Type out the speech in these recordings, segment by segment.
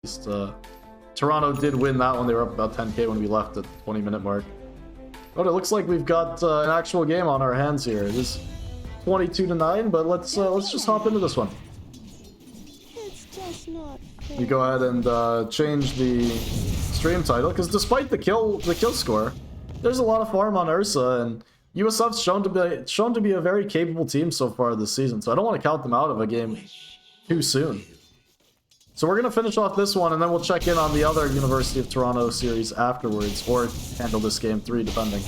least, Toronto did win that one. They were up about 10k when we left at the 20-minute mark. But it looks like we've got an actual game on our hands here. It is 22-9, but let's just hop into this one. You go ahead and change the stream title, because despite the kill score, there's a lot of farm on Ursa, and USF's shown to be a very capable team so far this season. So I don't want to count them out of a game too soon. So we're gonna finish off this one, and then we'll check in on the other University of Toronto series afterwards, or handle this game 3, depending.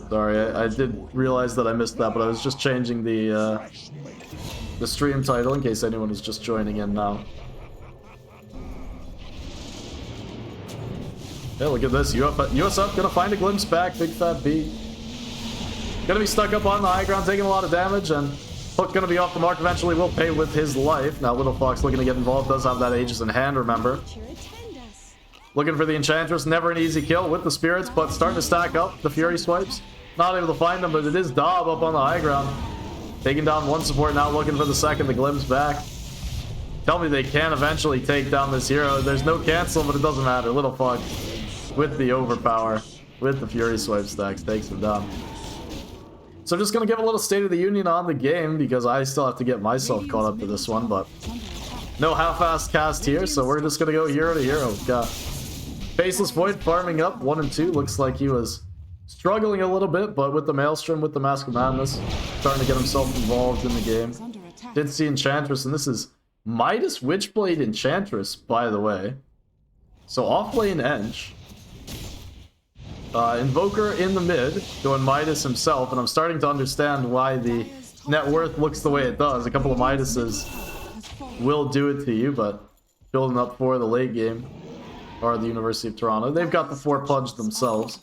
Sorry, I did realize that I missed that, but I was just changing the stream title in case anyone was just joining in now. Yeah, look at this. USF gonna find a glimpse back. Big Fat B. Gonna be stuck up on the high ground, taking a lot of damage, and Hook gonna be off the mark eventually. Will pay with his life. Now Little Fox looking to get involved. Does have that Aegis in hand, remember. Looking for the Enchantress. Never an easy kill with the Spirits, but starting to stack up the Fury swipes. Not able to find them, but it is Dob up on the high ground. Taking down one support, now looking for the second. The glimpse back. Tell me they can eventually take down this hero. There's no cancel, but it doesn't matter. Little Fox with the overpower, with the Fury swipe stacks, takes him down. So just gonna give a little State of the Union on the game, because I still have to get myself caught up to this one, but no half-assed cast here, so we're just gonna go hero to hero. We've got Faceless Void farming up 1 and 2. Looks like he was struggling a little bit, but with the Maelstrom, with the Mask of Madness, starting to get himself involved in the game. Did see Enchantress, and this is Midas Witchblade Enchantress, by the way. So off-lane Ench. Invoker in the mid, going Midas himself, and I'm starting to understand why the net worth looks the way it does. A couple of Midases will do it to you, but building up for the late game are the University of Toronto. They've got the 4 Pudge themselves.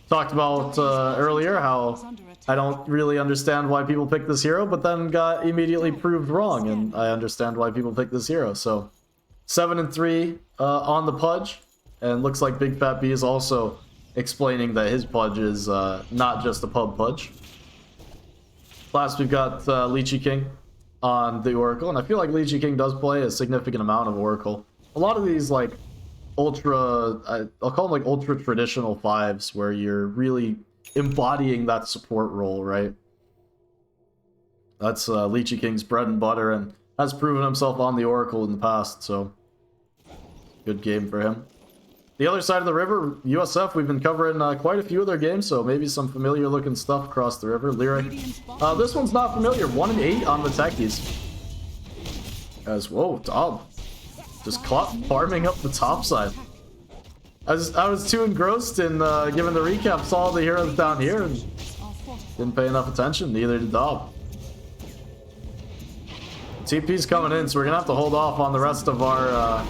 Talked about earlier how I don't really understand why people pick this hero, but then got immediately proved wrong, and I understand why people pick this hero. So 7 and 3 on the Pudge, and looks like Big Fat B is also explaining that his Pudge is not just a pub Pudge. Last, we've got Lychee King on the Oracle, and I feel like Lychee King does play a significant amount of Oracle. A lot of these, like, I'll call them like ultra traditional 5s, where you're really embodying that support role, right? That's Lychee King's bread and butter, and has proven himself on the Oracle in the past, so good game for him. The other side of the river, USF, we've been covering quite a few of their games, so maybe some familiar looking stuff across the river. Lyric. This one's not familiar. 1 and 8 on the techies. As, whoa, Dob. Just caught farming up the top side. I was too engrossed in giving the recap, saw all the heroes down here, and didn't pay enough attention. Neither did Dob. TP's coming in, so we're gonna have to hold off on the rest of our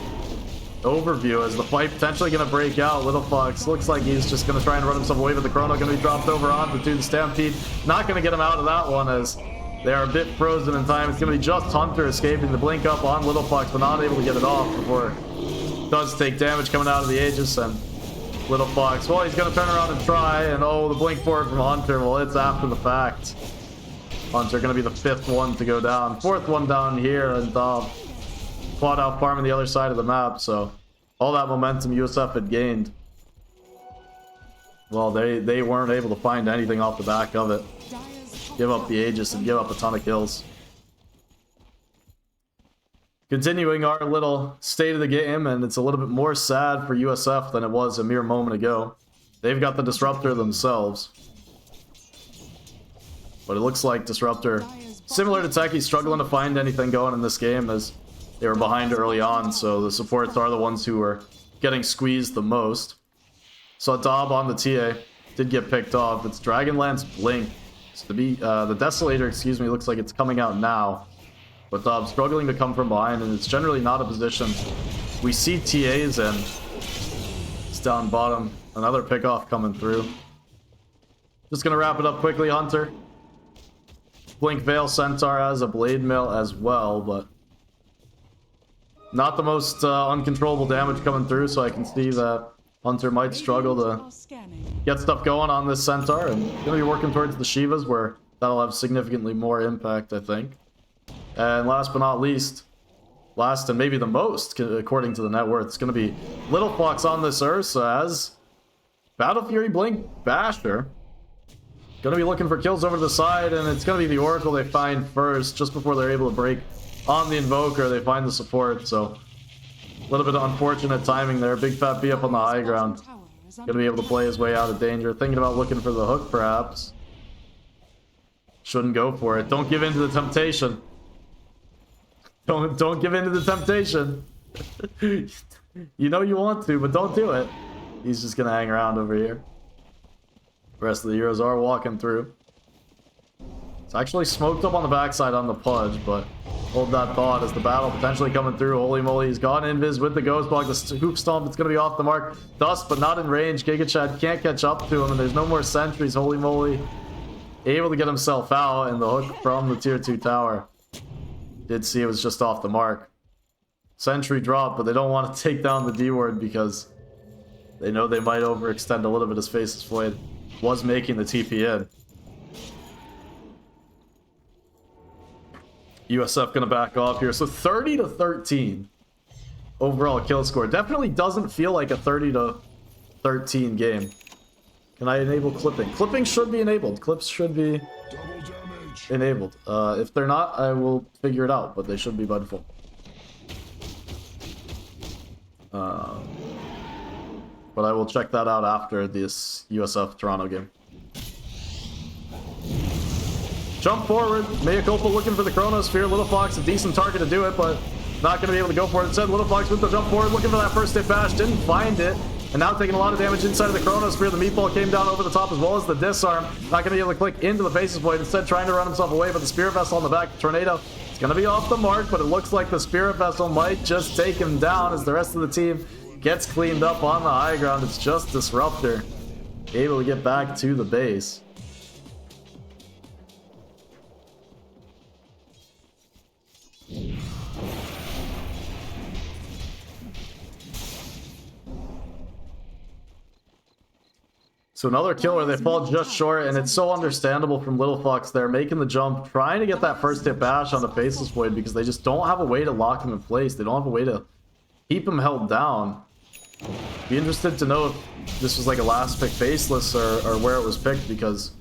overview, as the fight potentially going to break out. Little Fox looks like he's just going to try and run himself away, but the Chrono going to be dropped over onto the Stampede. Not going to get him out of that one, as they are a bit frozen in time. It's going to be just Hunter escaping the blink up on Little Fox, but not able to get it off before it does take damage coming out of the Aegis. And Little Fox, well, he's going to turn around and try, and oh, the blink forward from Hunter. Well, it's after the fact. Hunter going to be the 5th one to go down. 4th one down here, and quad out farming the other side of the map, so all that momentum USF had gained, well, they weren't able to find anything off the back of it. Give up the Aegis and give up a ton of kills. Continuing our little state of the game, and it's a little bit more sad for USF than it was a mere moment ago. They've got the Disruptor themselves, but it looks like Disruptor, similar to Techie, struggling to find anything going in this game, as they were behind early on, so the supports are the ones who were getting squeezed the most. So Dob on the TA did get picked off. It's Dragonlance Blink. It's to be the Desolator, excuse me, looks like it's coming out now. But Dob struggling to come from behind, and it's generally not a position we see TAs in. It's down bottom. Another pickoff coming through. Just gonna wrap it up quickly, Hunter. Blink Veil Centaur has a Blade Mail as well, but not the most uncontrollable damage coming through, so I can see that Hunter might struggle to get stuff going on this Centaur, and gonna be working towards the Shivas, where That'll have significantly more impact, I think. And last but not least, last and maybe the most, according to the net worth, it's going to be Little Fox on this Ursa as Battle Fury Blink Basher. Going to be looking for kills over to the side, and it's going to be the Oracle they find first, just before they're able to break on the Invoker. They find the support, so a little bit of unfortunate timing there. Big Fat B up on the high ground. Going to be able to play his way out of danger. Thinking about looking for the hook, perhaps. Shouldn't go for it. Don't give in to the temptation. Don't give in to the temptation. You know you want to, but don't do it. He's just going to hang around over here. The rest of the heroes are walking through. It's actually smoked up on the backside on the Pudge, but hold that thought as the battle potentially coming through. Holy moly, he's got invis with the Ghost Bog. The Hoop Stomp, it's going to be off the mark. Dust, but not in range. Giga Chad can't catch up to him, and there's no more sentries. Holy moly. Able to get himself out, and the hook from the tier 2 tower. Did see it was just off the mark. Sentry drop, but they don't want to take down the D-ward because they know they might overextend a little bit as Faceless Void was making the TP in. USF gonna back off here. So 30 to 13 overall kill score. Definitely doesn't feel like a 30 to 13 game. Can I enable clipping? Clipping should be enabled. Clips should be enabled. If they're not, I will figure it out, but they should be by default. But I will check that out after this USF Toronto game. Jump forward. Mea Culpa looking for the Chronosphere. Little Fox, a decent target to do it, but not going to be able to go for it. Instead, Little Fox with the jump forward, looking for that first hit bash. Didn't find it. And now taking a lot of damage inside of the Chronosphere. The Meatball came down over the top as well as the Disarm. Not going to be able to click into the Faceless Void. Instead, trying to run himself away, but the Spirit Vessel on the back. Tornado. It's going to be off the mark, but it looks like the Spirit Vessel might just take him down as the rest of the team gets cleaned up on the high ground. It's just Disruptor able to get back to the base. So another kill where they fall just short, and it's so understandable from Little Fox there, making the jump, trying to get that first hit bash on the Faceless Void because they just don't have a way to lock him in place. They don't have a way to keep him held down. Be interested to know if this was like a last pick Faceless or where it was picked, because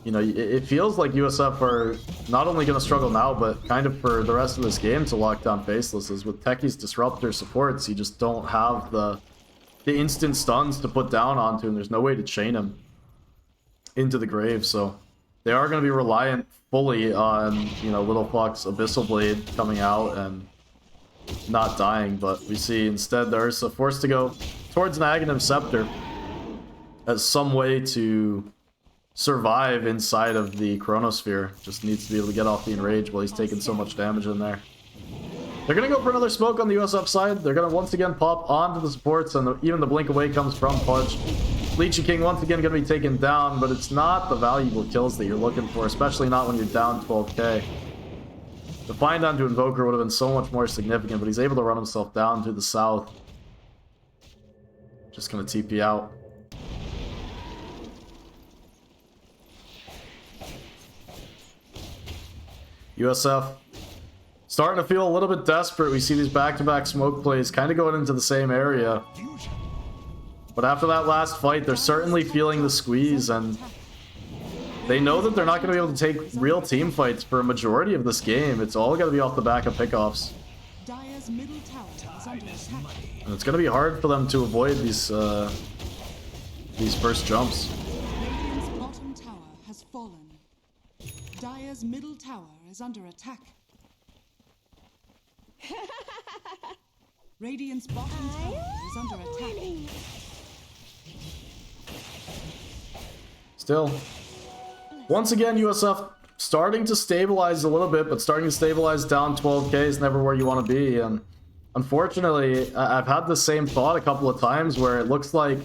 you know, it feels like USF are not only going to struggle now, but kind of for the rest of this game to lock down Facelesses. With Techie's Disruptor supports, you just don't have the instant stuns to put down onto him. There's no way to chain him into the grave, so they are going to be reliant fully on, you know, Little Fox Abyssal Blade coming out and not dying. But we see instead the Ursa forced to go towards an Aghanim Scepter as some way to survive inside of the Chronosphere. Just needs to be able to get off the Enrage while he's taking so much damage in there. They're going to go for another smoke on the USF side. They're going to once again pop onto the supports, and even the blink away comes from Pudge. Leechy King once again going to be taken down, but it's not the valuable kills that you're looking for, especially not when you're down 12k. The find onto Invoker would have been so much more significant, but he's able to run himself down to the south. Just going to TP out. USF starting to feel a little bit desperate. We see these back-to-back smoke plays kind of going into the same area. But after that last fight, they're certainly feeling the squeeze, and they know that they're not going to be able to take real team fights for a majority of this game. It's all going to be off the back of pickoffs. And it's going to be hard for them to avoid these first jumps. Radiant's bottom tower has fallen. Dire's middle tower is under attack. Radiant's bottom tower is under attack. Still, once again, USF starting to stabilize a little bit, but starting to stabilize down 12k is never where you want to be. And unfortunately, I've had the same thought a couple of times where it looks like,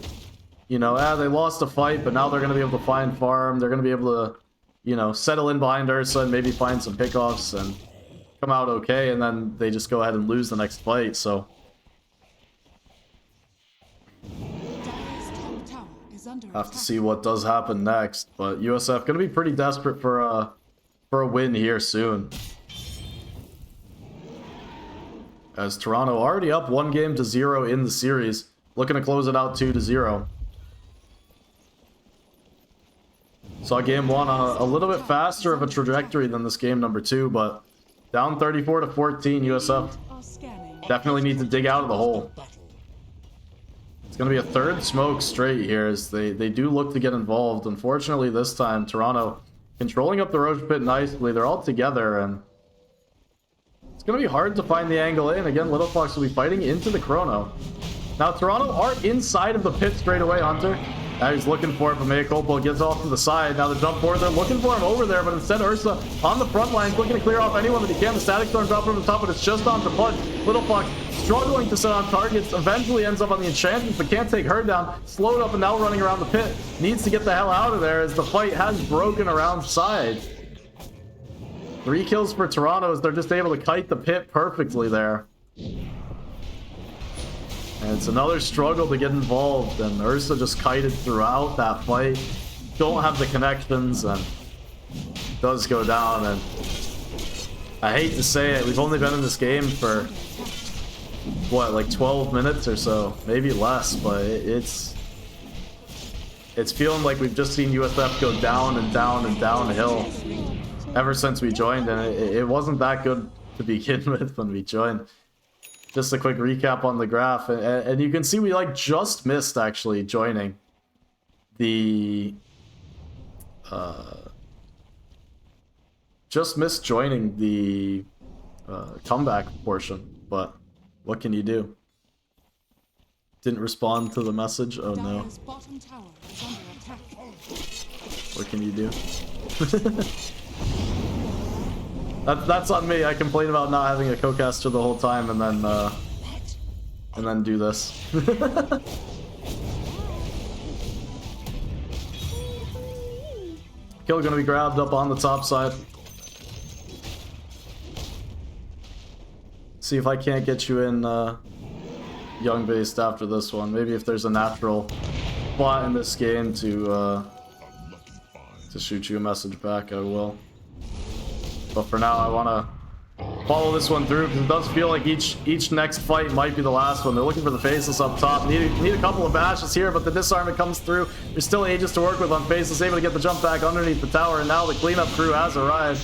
you know, they lost a fight, but now they're going to be able to find farm. They're going to be able to, you know, settle in behind Ursa and maybe find some pickoffs and come out okay, and then they just go ahead and lose the next fight. So under Have to attack. see what does happen next, but USF gonna be pretty desperate for a win here soon. As Toronto already up 1-0 in the series, looking to close it out 2-0. Saw game one on a little bit faster of a trajectory than this game number 2, but down 34-14, USF Are scanning. definitely need to dig out of the hole. It's going to be a third smoke straight here as they do look to get involved. Unfortunately, this time, Toronto controlling up the Roach pit nicely. They're all together, and it's going to be hard to find the angle in. Again, Little Fox will be fighting into the Chrono. Now, Toronto are inside of the pit straight away, Hunter. Now he's looking for it, but Mea Culpa gets off to the side. Now the jump forward, they're looking for him over there, but instead Ursa on the front line, looking to clear off anyone that he can. The Static Storm drop from the top, but it's just on to Punch. Little Fox struggling to set on targets, eventually ends up on the enchantment, but can't take her down. Slowed up and now running around the pit. Needs to get the hell out of there as the fight has broken around side. 3 kills for Toronto as they're just able to kite the pit perfectly there. And it's another struggle to get involved, and Ursa just kited throughout that fight. Don't have the connections, and does go down. And I hate to say it, we've only been in this game for what, like 12 minutes or so, maybe less, but it's feeling like we've just seen USF go down and down and downhill ever since we joined, and it wasn't that good to begin with when we joined. Just a quick recap on the graph, and you can see we like just missed actually joining the comeback portion, but what can you do? Didn't respond to the message. Oh no. Dire's bottom tower is under attack. What can you do? That's on me. I complain about not having a co-caster the whole time, and then do this. Kill gonna be grabbed up on the top side. See if I can't get you in young based after this one. Maybe if there's a natural spot in this game to shoot you a message back, I will. But for now, I want to follow this one through because it does feel like each next fight might be the last one. They're looking for the Faceless up top. Need a couple of bashes here, but the disarmament comes through. There's still Aegis to work with on Faceless, able to get the jump back underneath the tower, and now the cleanup crew has arrived.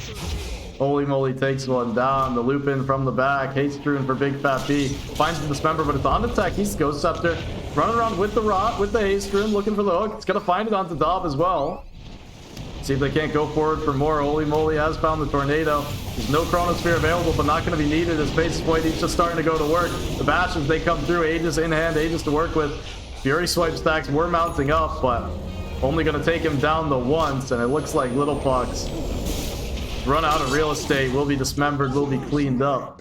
Holy moly, takes one down. The loop in from the back. Haste Rune for Big Fat B. Finds the Dismember, but it's on the tech. He's Ghost Scepter. Running around with the Rot, with the Haste Rune, looking for the hook. It's going to find it onto Dob as well. See if they can't go forward for more. Holy moly has found the Tornado. There's no Chronosphere available, but not going to be needed as Faces Point. He's just starting to go to work. The bashes, they come through. Aegis in hand, Aegis to work with. Fury Swipe stacks were mounting up, but only going to take him down the once, and it looks like Little Fox run out of real estate, will be dismembered, will be cleaned up.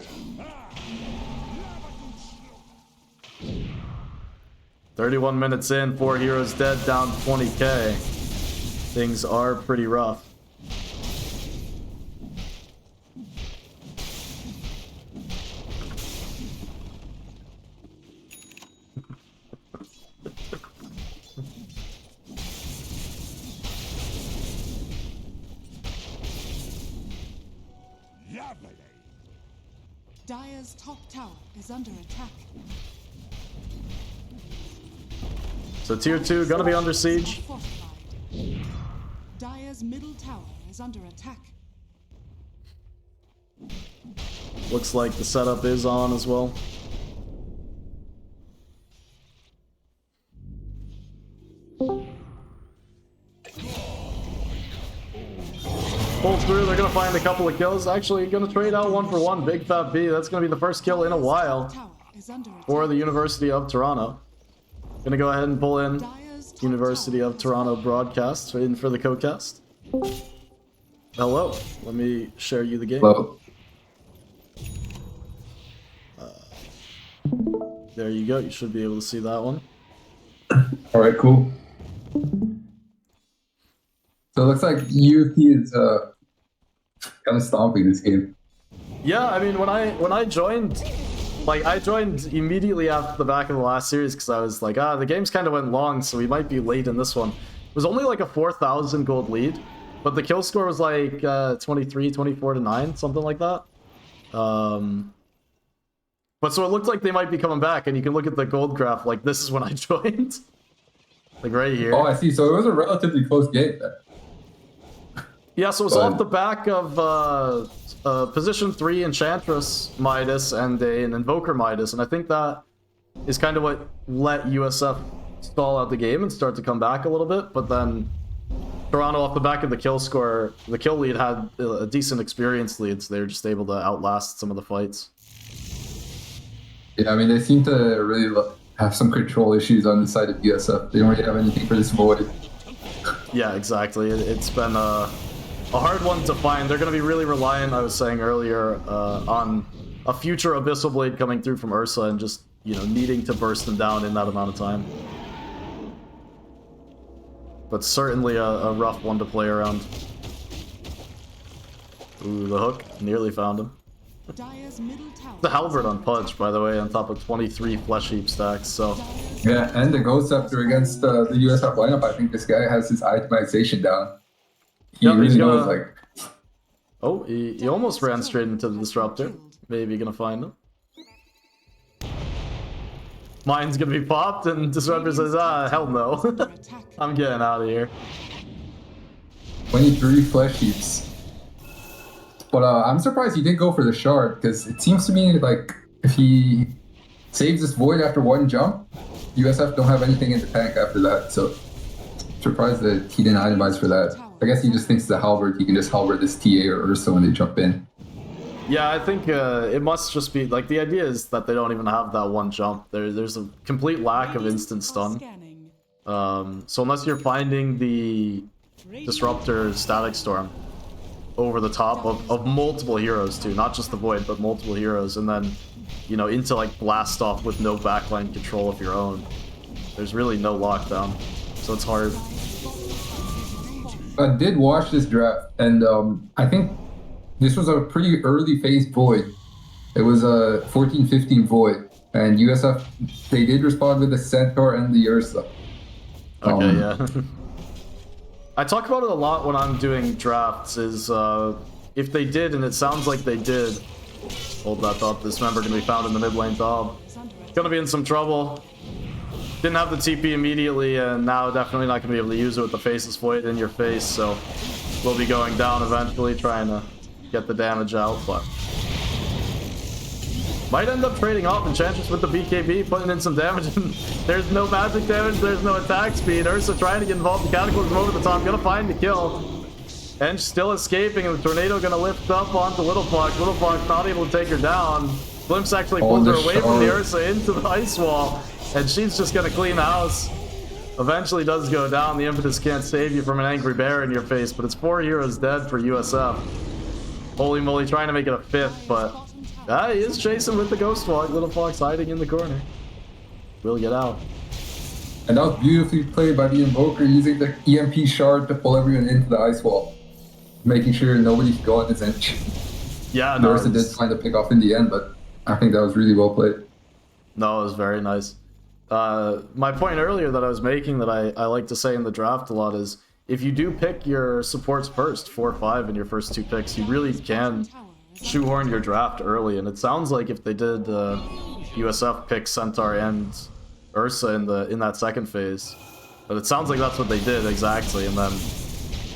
31 minutes in, 4 heroes dead, down 20k. Things are pretty rough. Dire's top tower is under attack. So tier 2 gonna be under siege. Dire's middle tower is under attack. Looks like the setup is on as well. Pull through, they're gonna find a couple of kills. Actually, gonna trade out 1 for 1. Big Fat B. That's gonna be the first kill in a while for the University of Toronto. Gonna go ahead and pull in University of Toronto broadcast in for the co-cast. Hello, let me share you the game. Hello. There you go, you should be able to see that one. All right, cool. So it looks like UFP is kind of stomping this game. Yeah, I mean, when I joined Like, I joined immediately after the back of the last series because I was like, the games kind of went long, so we might be late in this one. It was only like a 4,000 gold lead, but the kill score was like 23, 24 to 9, something like that. But so it looked like they might be coming back, and you can look at the gold graph, like, this is when I joined. Like, right here. Oh, I see. So it was a relatively close game then. Yeah, so it's off the back of position 3 Enchantress Midas and an Invoker Midas, and I think that is kind of what let USF stall out the game and start to come back a little bit, but then Toronto off the back of the kill score, the kill lead had a decent experience lead, so they were just able to outlast some of the fights. Yeah, I mean, they seem to really have some control issues on the side of USF. They don't really have anything for this void. Yeah, exactly. It's been a hard one to find. They're going to be really reliant, I was saying earlier, on a future Abyssal Blade coming through from Ursa and just, you know, needing to burst them down in that amount of time. But certainly a rough one to play around. Ooh, the hook. Nearly found him. The halberd on Pudge, by the way, on top of 23 flesh heap stacks, so... Yeah, and the Ghost Scepter against the USF lineup, I think this guy has his itemization down. He really knows, like... Oh, he almost ran straight into the Disruptor. Maybe gonna find him. Mine's gonna be popped, and Disruptor says, hell no. I'm getting out of here. 23 flesh heaps. But I'm surprised he didn't go for the shard, because it seems to me like if he saves this void after one jump, USF don't have anything in the tank after that, so surprised that he didn't itemize for that. I guess he just thinks the halberd, he can just halberd this TA or Ursa when they jump in. Yeah, I think it must just be, like, the idea is that they don't even have that one jump. There's a complete lack of instant stun. So unless you're finding the Disruptor Static Storm over the top of multiple heroes too, not just the Void, but multiple heroes, and then, you know, into like blast off with no backline control of your own. There's really no lockdown, so it's hard. I did watch this draft, and I think this was a pretty early phase Void. It was a 14-15 Void, and USF, they did respond with the Centaur and the Ursa. Okay, yeah. I talk about it a lot when I'm doing drafts, is if they did, and it sounds like they did, hold that thought, this member can be found in the mid lane top. Gonna be in some trouble. Didn't have the TP immediately, and now definitely not gonna be able to use it with the Faceless Void in your face, so we'll be going down eventually, trying to get the damage out, but might end up trading off Enchantress with the BKB, putting in some damage, and there's no magic damage, there's no attack speed. Ursa trying to get involved in Cataclysm over the top, gonna find the kill. And still escaping, and the Tornado gonna lift up onto Little Fox. Little Fox not able to take her down. Glimpse actually pulls her away from the Ursa into the ice wall, and she's just gonna clean house. Eventually does go down. The Impetus can't save you from an Angry Bear in your face, but it's 4 heroes dead for USF. Holy moly, trying to make it a 5th, but he is chasing with the Ghost Walk. Little Fox hiding in the corner. Will get out. And that was beautifully played by the Invoker, using the EMP shard to pull everyone into the ice wall, making sure nobody could go on his inch. Yeah, no, Ursa did find the pick off in the end, but I think that was really well played. No, it was very nice. My point earlier that I was making that I like to say in the draft a lot is, if you do pick your supports first, 4 or 5 in your first 2 picks, you really can shoehorn your draft early. And it sounds like if they did USF pick Centaur and Ursa in that second phase, but it sounds like that's what they did exactly, and then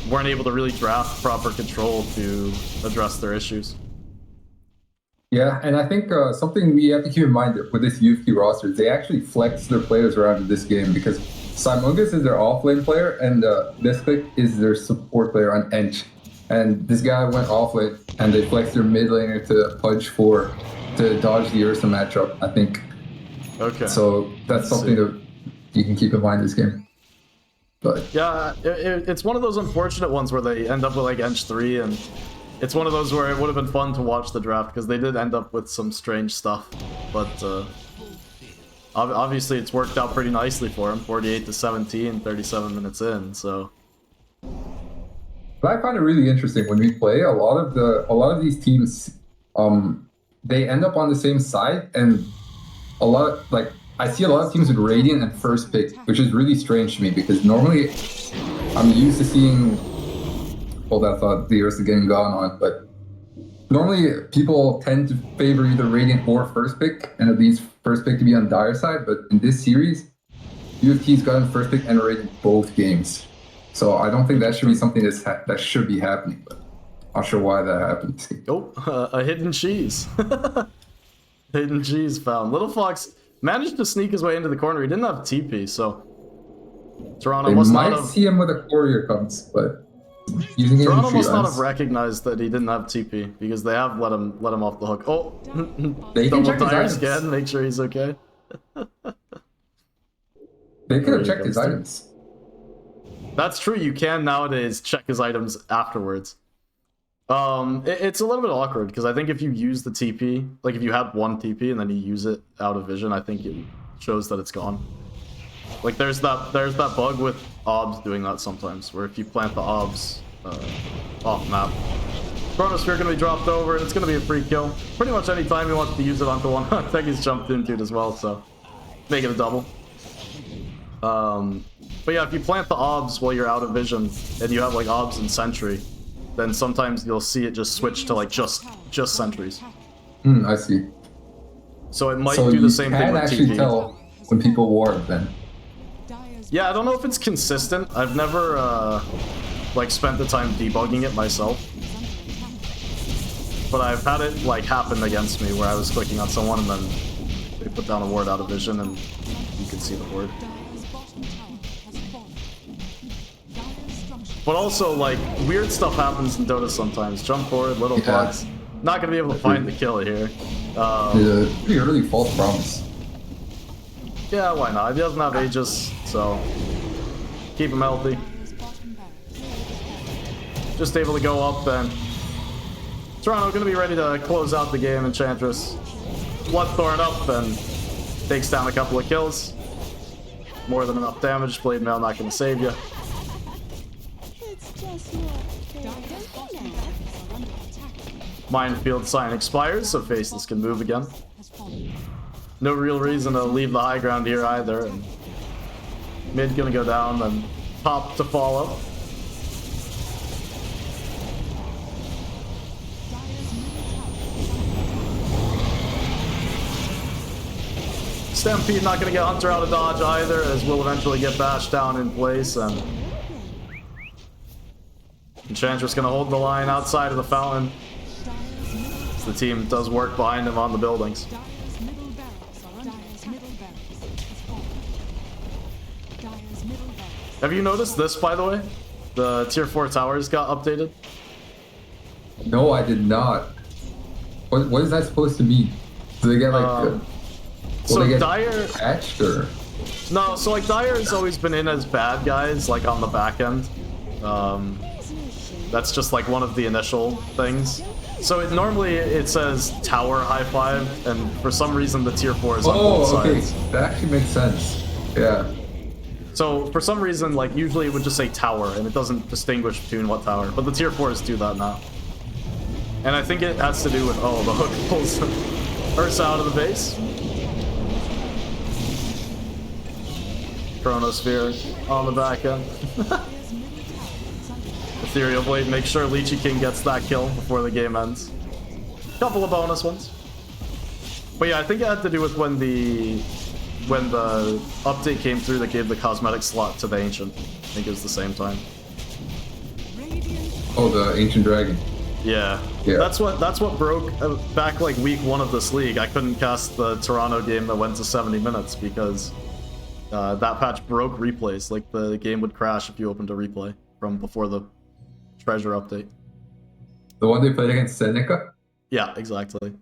weren't able to really draft proper control to address their issues. Yeah, and I think something we have to keep in mind with this UFT roster is they actually flex their players around in this game, because Simungus is their offlane player, and Bisquick is their support player on Ench. And this guy went offlane, and they flexed their mid laner to Pudge 4 to dodge the Ursa matchup, I think. Okay. So that's something that you can keep in mind this game. But yeah, it's one of those unfortunate ones where they end up with like Ench 3, and it's one of those where it would have been fun to watch the draft, because they did end up with some strange stuff. But obviously it's worked out pretty nicely for him. 48 to 17, 37 minutes in, so. But I find it really interesting when we play. A lot of these teams, they end up on the same side, and a lot like I see a lot of teams with Radiant and first pick, which is really strange to me because normally I'm used to seeing. Hold that thought, the years are getting gone on, but normally people tend to favor either Radiant or first pick, and at least first pick to be on Dire side. But in this series, UFT's gotten first pick and Radiant both games, so I don't think that should be something that should be happening. But not sure why that happens. Oh, a hidden cheese. Hidden cheese found. Little Fox managed to sneak his way into the corner. He didn't have TP, so Toronto They must might not have. see him with a courier comes, but using it Toronto in must not runs. have recognized that he didn't have TP because they have let him off the hook. Oh, They can double check his dire items. scan, make sure he's okay. They could There have he checked his comes, too. items. That's true. You can nowadays check his items afterwards. It's a little bit awkward because I think if you use the TP, like if you had one TP and then you use it out of vision, I think it shows that it's gone. Like there's that bug with obs doing that sometimes, where if you plant the obs off map, Chronosphere gonna be dropped over and it's gonna be a free kill. Pretty much any time you want to use it onto one. I think he's jumped into it as well, so make it a double. But yeah, if you plant the obs while you're out of vision and you have like obs and sentry, then sometimes you'll see it just switch to like just sentries. I see. So it might So do you the same thing can with actually TP. tell when people ward then. Yeah, I don't know if it's consistent. I've never like spent the time debugging it myself, but I've had it like happen against me where I was clicking on someone and then they put down a ward out of vision and you can see the ward. But also, like, weird stuff happens in Dota sometimes. Jump forward, Little Yeah. Fox. Not gonna be able to find the kill here. Pretty early false promise. Yeah, why not? He doesn't have Aegis, so keep him healthy. Just able to go up, and Toronto gonna be ready to close out the game. Enchantress Bloodthorn up and takes down a couple of kills. More than enough damage. Blade Mail not gonna save you. Minefield sign expires, so Faceless can move again. No real reason to leave the high ground here either. And mid gonna go down, and top to follow. Stampede not gonna get Hunter out of dodge either, as we'll eventually get bashed down in place, and Enchantress gonna hold the line outside of the fountain. The team does work behind him on the buildings. Have you noticed this, by the way? The tier 4 towers got updated. No, I did not. What is that supposed to mean? Do they get like will So they get Dire, patched or? no, so like Dire has always been in as bad guys, like on the back end. That's just like one of the initial things. So normally it says tower high five, and for some reason the tier 4 is on both okay, sides. that actually makes sense. Yeah. So for some reason, like usually it would just say tower, and it doesn't distinguish between what tower. But the tier 4s do that now. And I think it has to do with, oh, the hook pulls Ursa out of the base. Chronosphere on the back end. Ethereal Blade, make sure Leechy King gets that kill before the game ends. Couple of bonus ones. But yeah, I think it had to do with when the update came through that gave the cosmetic slot to the Ancient. I think it was the same time. Oh, the Ancient Dragon. Yeah. Yeah. That's what broke back like week 1 of this league. I couldn't cast the Toronto game that went to 70 minutes because that patch broke replays. Like the game would crash if you opened a replay from before the treasure update. The one they played against Seneca? Yeah, exactly.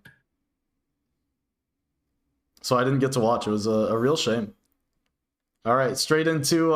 So I didn't get to watch. It was a real shame. All right, straight into